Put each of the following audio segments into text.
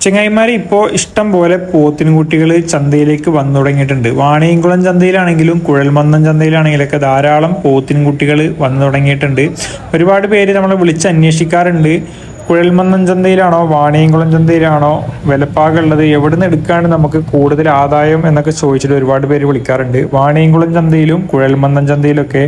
ചെങ്ങായിമാർ ഇപ്പോൾ ഇഷ്ടം പോലെ പോത്തിൻകുട്ടികൾ ചന്തയിലേക്ക് വന്നു തുടങ്ങിയിട്ടുണ്ട്. വാണിയംകുളം ചന്തയിലാണെങ്കിലും കുഴൽമന്ദം ചന്തയിലാണെങ്കിലൊക്കെ ധാരാളം പോത്തിൻകുട്ടികൾ വന്നു തുടങ്ങിയിട്ടുണ്ട്. ഒരുപാട് പേര് നമ്മളെ വിളിച്ച് അന്വേഷിക്കാറുണ്ട്, കുഴൽമന്ദം ചന്തയിലാണോ വാണിയംകുളം ചന്തയിലാണോ വിലപ്പാകുള്ളത്, എവിടെ നിന്ന് എടുക്കാണ് നമുക്ക് കൂടുതൽ ആദായം എന്നൊക്കെ ചോദിച്ചിട്ട് ഒരുപാട് പേര് വിളിക്കാറുണ്ട്. വാണിയംകുളം ചന്തയിലും കുഴൽമന്ദം ചന്തയിലൊക്കെ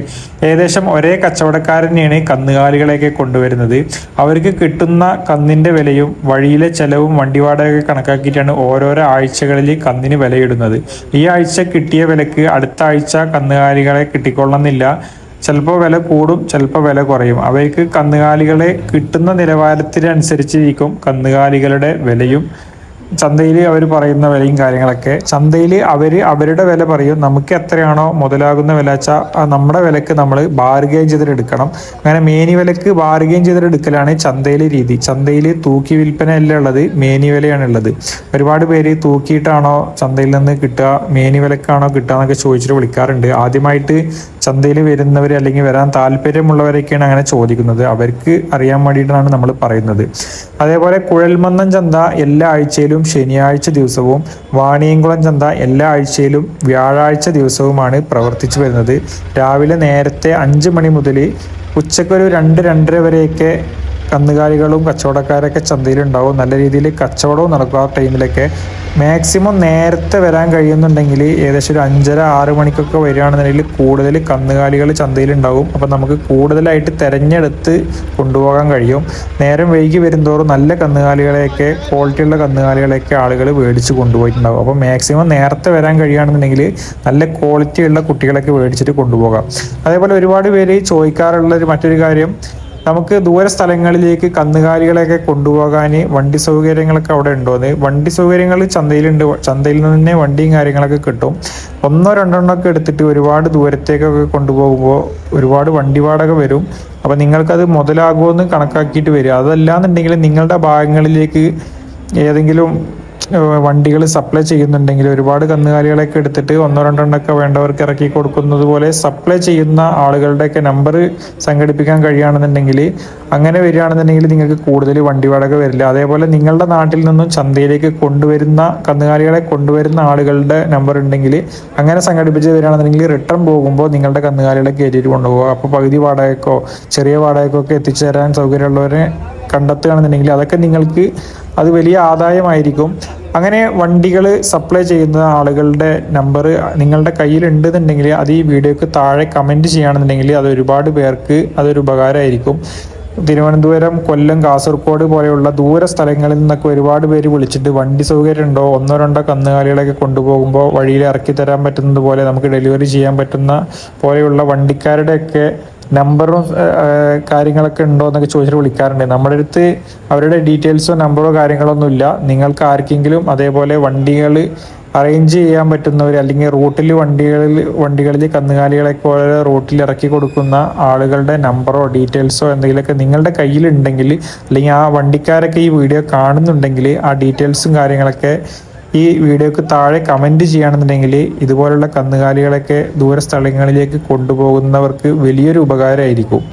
ഏകദേശം ഒരേ കച്ചവടക്കാരൻ തന്നെയാണ് കന്നുകാലികളെയൊക്കെ കൊണ്ടുവരുന്നത്. അവർക്ക് കിട്ടുന്ന കന്നിൻ്റെ വിലയും വഴിയിലെ ചെലവും വണ്ടി വാടകയൊക്കെ കണക്കാക്കിയിട്ടാണ് ഓരോരോ ആഴ്ചകളിൽ കന്നിന് വിലയിടുന്നത്. ഈ ആഴ്ച കിട്ടിയ വിലക്ക് അടുത്ത ആഴ്ച കന്നുകാലികളെ കിട്ടിക്കൊള്ളുന്നില്ല. ചിലപ്പോൾ വില കൂടും, ചിലപ്പോൾ വില കുറയും. അവർക്ക് കന്നുകാലികളെ കിട്ടുന്ന നിലവാരത്തിനനുസരിച്ചിരിക്കും കന്നുകാലികളുടെ വിലയും. ചന്തയിൽ അവർ പറയുന്ന വിലയും കാര്യങ്ങളൊക്കെ ചന്തയിൽ അവരുടെ വില പറയും. നമുക്ക് എത്രയാണോ മുതലാകുന്ന വില വെച്ചാൽ നമ്മുടെ വിലക്ക് നമ്മൾ ബാർഗെയിൻ ചെയ്തെടുക്കണം. അങ്ങനെ മേനി വിലക്ക് ബാർഗെയിൻ ചെയ്തെടുക്കലാണ് ചന്തയിലെ രീതി. ചന്തയിൽ തൂക്കി വിൽപ്പന അല്ല ഉള്ളത്, മേനി വിലയാണ് ഉള്ളത്. ഒരുപാട് പേര് തൂക്കിയിട്ടാണോ ചന്തയിൽ നിന്ന് കിട്ടുക, മേനി വിലക്കാണോ കിട്ടുക എന്നൊക്കെ ചോദിച്ചിട്ട് വിളിക്കാറുണ്ട്. ആദ്യമായിട്ട് ചന്തയിൽ വരുന്നവർ അല്ലെങ്കിൽ വരാൻ താല്പര്യമുള്ളവരൊക്കെയാണ് അങ്ങനെ ചോദിക്കുന്നത്. അവർക്ക് അറിയാൻ വേണ്ടിയിട്ടാണ് നമ്മൾ പറയുന്നത്. അതേപോലെ കുഴൽമന്ദം ചന്ത എല്ലാ ആഴ്ചയിലും ശനിയാഴ്ച ദിവസവും, വാണിയംകുളം ചന്ത എല്ലാ ആഴ്ചയിലും വ്യാഴാഴ്ച ദിവസവുമാണ് പ്രവർത്തിച്ചു വരുന്നത്. രാവിലെ നേരത്തെ 5 മണി മുതൽ ഉച്ചക്കൊരു 2-2:30 വരെയൊക്കെ കന്നുകാലികളും കച്ചവടക്കാരൊക്കെ ചന്തയിലുണ്ടാവും. നല്ല രീതിയിൽ കച്ചവടവും നടക്കും. ആ ടൈമിലൊക്കെ മാക്സിമം നേരത്തെ വരാൻ കഴിയുന്നുണ്ടെങ്കിൽ ഏകദേശം ഒരു 5:30-6 മണിക്കൊക്കെ വരികയാണെന്നുണ്ടെങ്കിൽ കൂടുതൽ കന്നുകാലികൾ ചന്തയിലുണ്ടാവും. അപ്പം നമുക്ക് കൂടുതലായിട്ട് തിരഞ്ഞെടുത്ത് കൊണ്ടുപോകാൻ കഴിയും. നേരം വൈകി വരുന്തോറും നല്ല കന്നുകാലികളെയൊക്കെ, ക്വാളിറ്റിയുള്ള കന്നുകാലികളെയൊക്കെ ആളുകൾ മേടിച്ച് കൊണ്ടുപോയിട്ടുണ്ടാവും. അപ്പോൾ മാക്സിമം നേരത്തെ വരാൻ കഴിയുകയാണെന്നുണ്ടെങ്കിൽ നല്ല ക്വാളിറ്റിയുള്ള കുട്ടികളൊക്കെ മേടിച്ചിട്ട് കൊണ്ടുപോകാം. അതേപോലെ ഒരുപാട് പേര് ചോദിക്കാറുള്ള മറ്റൊരു കാര്യം, നമുക്ക് ദൂര സ്ഥലങ്ങളിലേക്ക് കന്നുകാലികളെയൊക്കെ കൊണ്ടുപോകാൻ വണ്ടി സൗകര്യങ്ങളൊക്കെ അവിടെ ഉണ്ടോയെന്ന്. വണ്ടി സൗകര്യങ്ങൾ ചന്തയിലുണ്ട്. ചന്തയിൽ നിന്ന് തന്നെ വണ്ടിയും കാര്യങ്ങളൊക്കെ കിട്ടും. 1-2 ഒക്കെ എടുത്തിട്ട് ഒരുപാട് ദൂരത്തേക്കൊക്കെ കൊണ്ടുപോകുമ്പോൾ ഒരുപാട് വണ്ടി വാടക വരും. അപ്പോൾ നിങ്ങൾക്കത് മുതലാകുമെന്ന് കണക്കാക്കിയിട്ട് വരിക. അതല്ലാന്നുണ്ടെങ്കിൽ നിങ്ങളുടെ ഭാഗങ്ങളിലേക്ക് ഏതെങ്കിലും വണ്ടികൾ സപ്ലൈ ചെയ്യുന്നുണ്ടെങ്കിൽ ഒരുപാട് കന്നുകാലികളൊക്കെ എടുത്തിട്ട് 1-2 ഒക്കെ വേണ്ടവർക്ക് ഇറക്കി കൊടുക്കുന്നത് പോലെ സപ്ലൈ ചെയ്യുന്ന ആളുകളുടെയൊക്കെ നമ്പർ സംഘടിപ്പിക്കാൻ കഴിയുകയാണെന്നുണ്ടെങ്കിൽ, അങ്ങനെ വരികയാണെന്നുണ്ടെങ്കിൽ നിങ്ങൾക്ക് കൂടുതൽ വണ്ടി വാടക വരില്ല. അതേപോലെ നിങ്ങളുടെ നാട്ടിൽ നിന്നും ചന്തയിലേക്ക് കൊണ്ടുവരുന്ന കന്നുകാലികളെ കൊണ്ടുവരുന്ന ആളുകളുടെ നമ്പർ ഉണ്ടെങ്കിൽ അങ്ങനെ സംഘടിപ്പിച്ച് വരികയാണെന്നുണ്ടെങ്കിൽ റിട്ടേൺ പോകുമ്പോൾ നിങ്ങളുടെ കന്നുകാലികളെ കയറ്റിയിട്ട് കൊണ്ടുപോകുക. അപ്പോൾ പകുതി വാടകയ്ക്കോ ചെറിയ വാടകയ്ക്കോ ഒക്കെ എത്തിച്ചേരാൻ സൗകര്യമുള്ളവരെ കണ്ടെത്തുകയാണെന്നുണ്ടെങ്കിൽ അതൊക്കെ നിങ്ങൾക്ക് അത് വലിയ ആദായമായിരിക്കും. അങ്ങനെ വണ്ടികൾ സപ്ലൈ ചെയ്യുന്ന ആളുകളുടെ നമ്പർ നിങ്ങളുടെ കയ്യിലുണ്ടെന്നുണ്ടെങ്കിൽ അത് ഈ വീഡിയോക്ക് താഴെ കമൻറ്റ് ചെയ്യുകയാണെന്നുണ്ടെങ്കിൽ അത് ഒരുപാട് പേർക്ക് അതൊരു ഉപകാരമായിരിക്കും. തിരുവനന്തപുരം, കൊല്ലം, കാസർഗോഡ് പോലെയുള്ള ദൂര സ്ഥലങ്ങളിൽ നിന്നൊക്കെ ഒരുപാട് പേര് വിളിച്ചിട്ട് വണ്ടി സൗകര്യം ഉണ്ടോ, 1-2 കന്നുകാലികളൊക്കെ കൊണ്ടുപോകുമ്പോൾ വഴിയിൽ ഇറക്കി തരാൻ പറ്റുന്നത് പോലെ, നമുക്ക് ഡെലിവറി ചെയ്യാൻ പറ്റുന്ന പോലെയുള്ള വണ്ടിക്കാരുടെയൊക്കെ നമ്പറും കാര്യങ്ങളൊക്കെ ഉണ്ടോ എന്നൊക്കെ ചോദിച്ചിട്ട് വിളിക്കാറുണ്ട്. നമ്മുടെ അടുത്ത് അവരുടെ ഡീറ്റെയിൽസോ നമ്പറോ കാര്യങ്ങളൊന്നും ഇല്ല. നിങ്ങൾക്ക് ആർക്കെങ്കിലും അതേപോലെ വണ്ടികൾ അറേഞ്ച് ചെയ്യാൻ പറ്റുന്നവർ, അല്ലെങ്കിൽ റൂട്ടിൽ വണ്ടികളിൽ കന്നുകാലികളൊക്കെ ഓരോ റൂട്ടിൽ ഇറക്കി കൊടുക്കുന്ന ആളുകളുടെ നമ്പറോ ഡീറ്റെയിൽസോ എന്തെങ്കിലുമൊക്കെ നിങ്ങളുടെ കയ്യിലുണ്ടെങ്കിൽ, അല്ലെങ്കിൽ ആ വണ്ടിക്കാരൊക്കെ ഈ വീഡിയോ കാണുന്നുണ്ടെങ്കിൽ ആ ഡീറ്റെയിൽസും കാര്യങ്ങളൊക്കെ ഈ വീഡിയോക്ക് താഴെ കമൻറ്റ് ചെയ്യുകയാണെന്നുണ്ടെങ്കിൽ ഇതുപോലുള്ള കന്നുകാലികളൊക്കെ ദൂര സ്ഥലങ്ങളിലേക്ക് കൊണ്ടുപോകുന്നവർക്ക് വലിയൊരു ഉപകാരമായിരിക്കും.